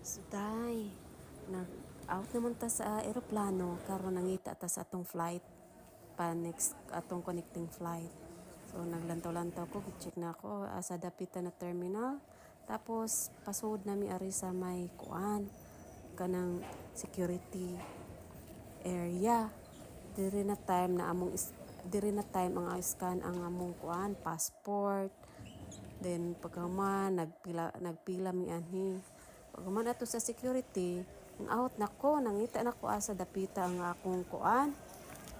So, nag-out naman ta sa aeroplano, karon nangita ta sa atong flight, pa next atong connecting flight. So, naglantaw-lantaw ko, check na ako, sa dapita na terminal. Tapos, pasud nami ari sa may kuan, kanang security area. Diri na time ang scan ang among kuan, passport. Then pagkaman nagpila mi anhi. Pagkaman ato sa security, ang out nako, nangita nako asa dapita ang akong kuan.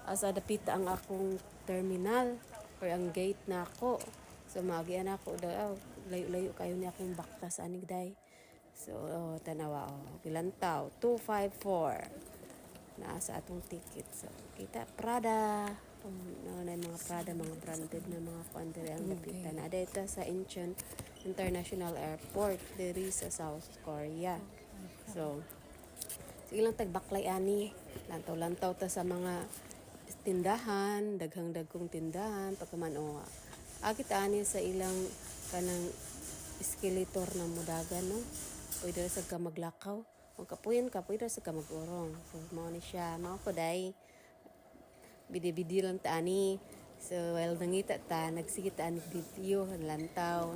Asa dapita ang akong terminal or ang gate nako. So magian ako daw, layo-layo kayo ni akong baktas anig day. So tanawa gilantaw 254 na sa atong ticket. So kita Prada. Na mga Prada, mga branded na mga kuan diri ang dapitan. Ada ito sa Incheon International Airport diri sa South Korea. So sige lang tagbaklay ani. Lantaw-lantaw ta sa mga tindahan, daghang-dagkong tindahan, pagkaman agit ani sa ilang kanang escalator na mudagan no. Pwede sa ka maglakaw. Kung kapuyan ka, pwede sa ka mag-urong. So mao ni siya, mao ko day bidi-bidi lang ta ani. So while nangita ta, nagsigit ta ani video, lantaw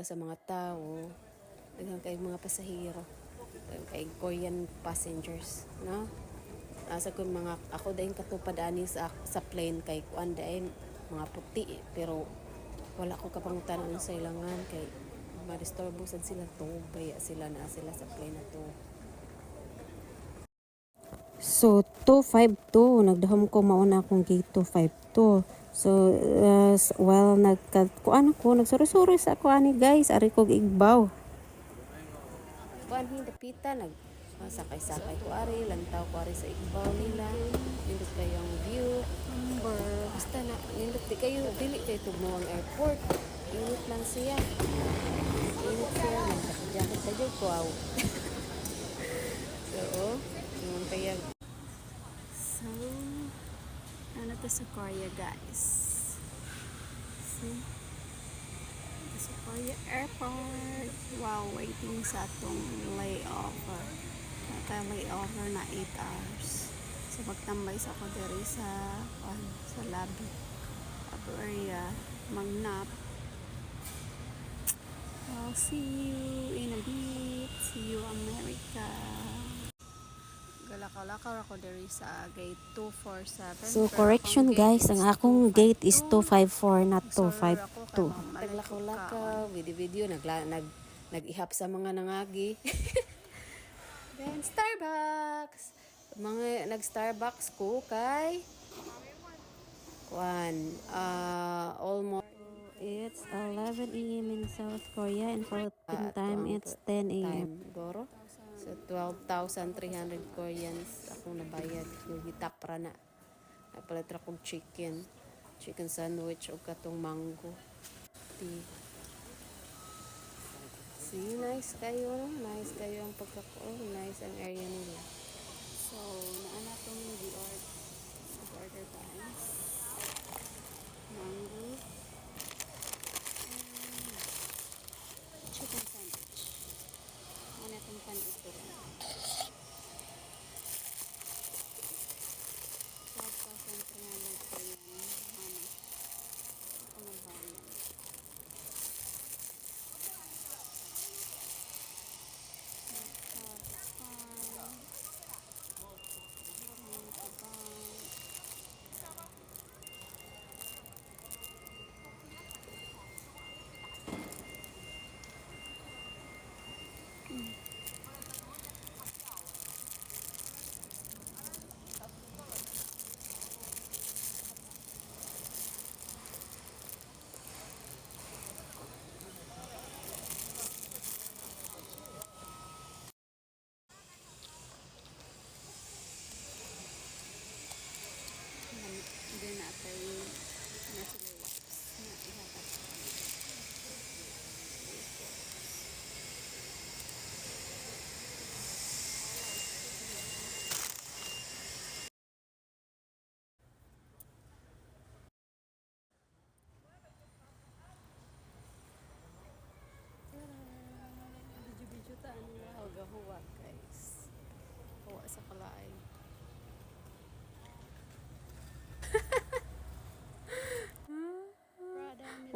sa mga tao, daghang kay mga pasahero, daghang kay Korean passengers, no? Asa ko mga ako dayon katupad ani sa plane kay kuan dayon mga puti pero wala ko kapangutan sa ilangan kay ma-disturbo sad sila to, baya sila na sila sa plane na to. So 252 nagdahom ko mauna akong gate 252. So while kuan ako nagsuro-suro sa ako ani guys, ari kog igbaw. Kuan dapita sakay-sakay ko ari, lantaw ko ari sa igbaw nila. Nindot kayo ang view. Basta na nindot kayo dili kay tugmo ang airport. Init lang siya. Init siya, nagka-jacket sa jud ko aw. So, yung kaya so, ano to sa Korea guys? See? Sa Korea Airport. Wow, waiting sa atong layover. Naka-layover na 8 hours. So, magtambay sa ako diri sa lobby. Upper area. Mag-nap. I'll see you in a bit. See you America. Galakaw-lakaw ako diri sa gate 247. So correction guys, ang akong gate is 254 not 252. Naglakaw-lakaw, video nag-ihap sa mga nangagi. Then Starbucks. Mga nag-Starbucks ko kay almost it's 11 a.m. in South Korea and Philippine time it's 10 a.m. Goro. So 12,300 Koreans akong nabayad. Yung hitapra na. Napalitra kong chicken sandwich o katong mango. See, nice kayo. Nice kayo ang nice ang area nila. So, naana itong order guys. Mango. Chicken sandwich. Ano itong panig ko rin. 12,300 ko yan. Ako na ba yan?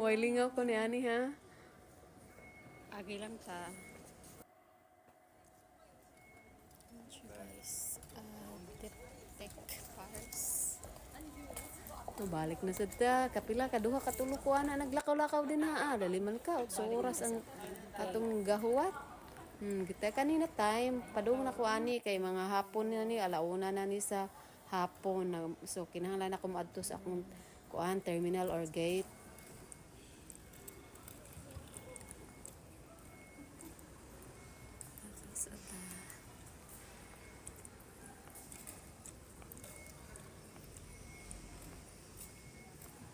Way lingaw ko ni ani ha. Agi lang ta. Guys, detect cars. To balik na sad ta. Kapila ka duha ka tulo ko ana naglakaw-lakaw din ha. Dali man ka 8 oras ang atong gahuwat. Kita kanina time padung na ko ani kay mga hapon na ni alauna na ni sa hapon na, so kinahanglan ako moadto sa akong kuan terminal or gate.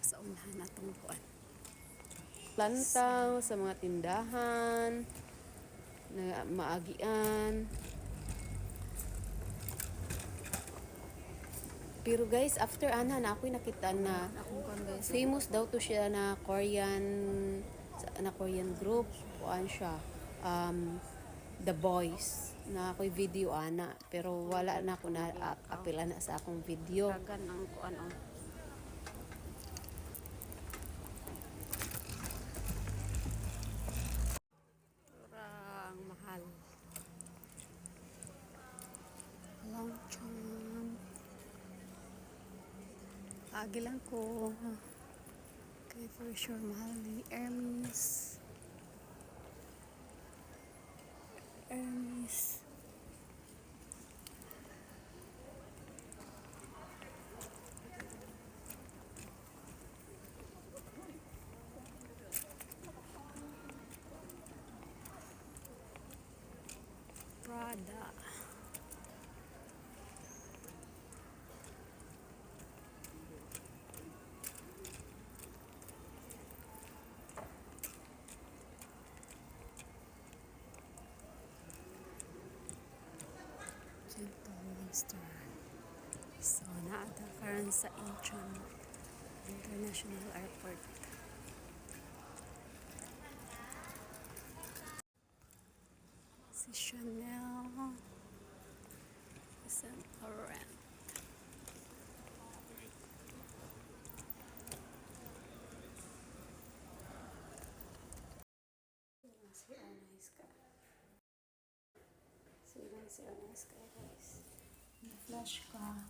Sa unahan natong kuan plantaw sa mga tindahan na maagian. Pero guys, after ana na ako'y nakita na famous daw to siya na Korean group. Kuan siya. The Boys. Na ako'y video ana. Pero wala na ako na apil ana sa akong video. Kagan ang kuan o. Ang mahal. Longchamp. Agi lang ko. Okay, for sure mahal ni Hermes. Prada. So, naata karon sa Incheon International Airport. Si Chanel, Saint Laurent. Nice ka guys. Flash ka.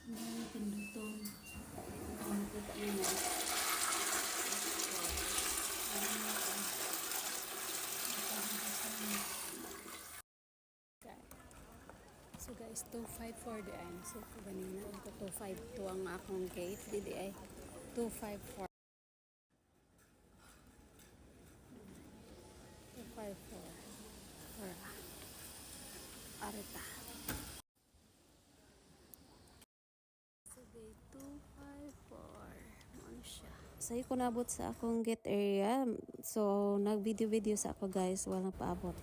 Hindi pinduton. Kita niyo. So guys, 254 di ay. So ganina ako 252 ang akong gate di ay 254. 254. Arita. So gate 254. Ano siya? Say ko nabot sa akong gate area. So nag-video sa ako guys, walang paabot.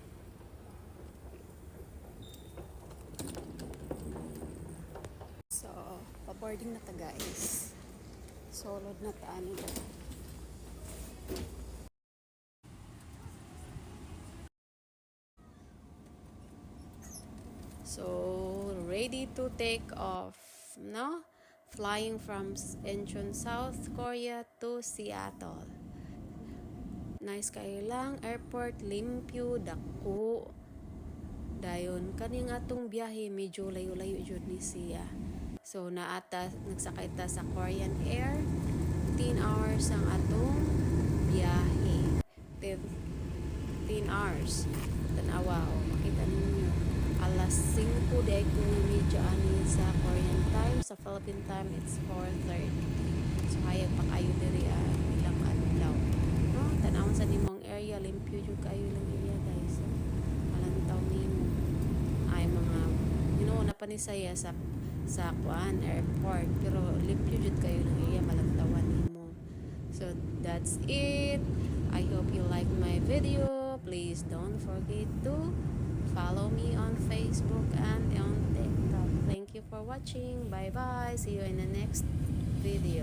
So, pa-boarding na ta guys. Solid na ta ano. So, ready to take off, no? Flying from Incheon, South Korea to Seattle. Nice kayo lang, airport, limpyo, dako. Dayon, kaning atong biyahe, medyo layo-layo jud ni siya. So, nagsakay ta sa Korean Air. 10 hours ang atong biyahe. 10 hours. Tanawa, makita ninyo. Alas 5 day ko medyo ani sa Korean time. Sa Philippine time, it's 4:30. So, hayag pa kayo diri ilang adlaw. No? Tanawon sa nimong area, limpyo jud kayo lang area guys. Malantaw nimo. Ay mga, napanisaya sa kuan airport. Pero limpyo jud kayo lang area, malantawan nimo. So, that's it. I hope you like my video. Please don't forget to follow me on Facebook and on TikTok. Thank you for watching. Bye bye. See you in the next video.